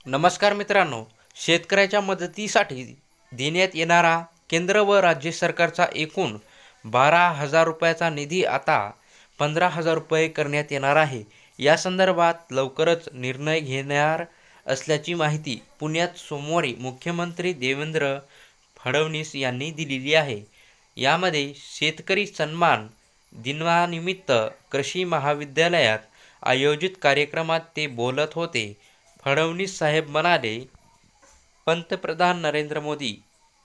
नमस्कार मित्रांनो, शेतकऱ्याच्या मदतीसाठी देण्यात येणारा केंद्र व राज्य सरकारचा एकूण 12,000 रुपयाचा निधी आता 15,000 रुपये करण्यात येणार आहे. या संदर्भात लवकरच निर्णय घेणार असल्याची माहिती पुण्यात सोमवारी मुख्यमंत्री देवेंद्र फडणवीस यांनी दिलेली आहे. यामध्ये शेतकरी सन्मान दिनानिमित्त कृषी महाविद्यालयात आयोजित कार्यक्रमात ते बोलत होते. फडणवीस साहेब म्हणाले, पंतप्रधान नरेंद्र मोदी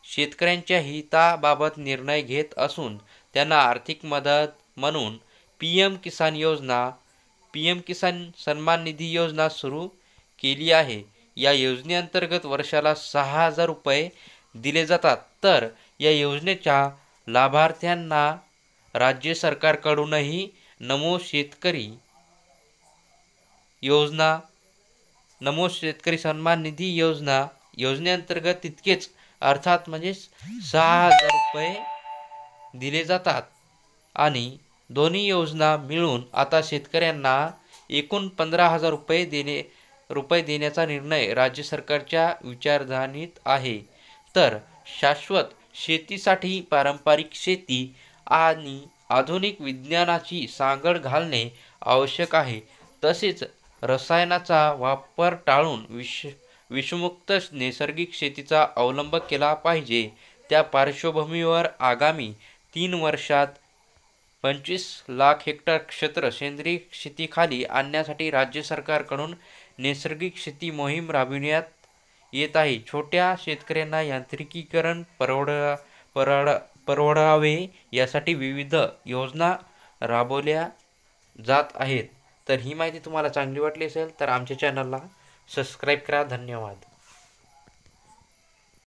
शेतकऱ्यांच्या हिताबाबत निर्णय घेत असून त्यांना आर्थिक मदत म्हणून पीएम किसान योजना, पीएम किसान सन्मान निधी योजना सुरू केली आहे. या योजनेअंतर्गत वर्षाला 6,000 रुपये दिले जातात. तर या योजनेच्या लाभार्थ्यांना राज्य सरकारकडूनही नमो शेतकरी सन्मान निधी योजनेअंतर्गत तितकेच अर्थात 6,000 रुपये दिले जातात आणि दोन्ही योजना मिळून आता शेतकऱ्यांना एकूण 15,000 रुपये देण्याचा निर्णय राज्य सरकारच्या विचारधानीत आहे. तर शाश्वत शेतीसाठी पारंपरिक शेती आणि आधुनिक विज्ञानाची सांगड घालणे आवश्यक आहे. तसेच रसायनाचा वापर टाळून विषमुक्त नैसर्गिक शेतीचा अवलंब केला पाहिजे. त्या पार्श्वभूमीवर आगामी 3 वर्षात 25 लाख हेक्टर क्षेत्र सेंद्रिय शेतीखाली आणण्यासाठी राज्य सरकारकडून नैसर्गिक शेती मोहीम राबविण्यात येत आहे. छोट्या शेतकऱ्यांना यांत्रिकीकरण परवडावे यासाठी विविध योजना राबवल्या जात आहेत. तर ही माहिती तुम्हाला चांगली वाटली असेल तर आमच्या चॅनलला सबस्क्राईब करा. धन्यवाद.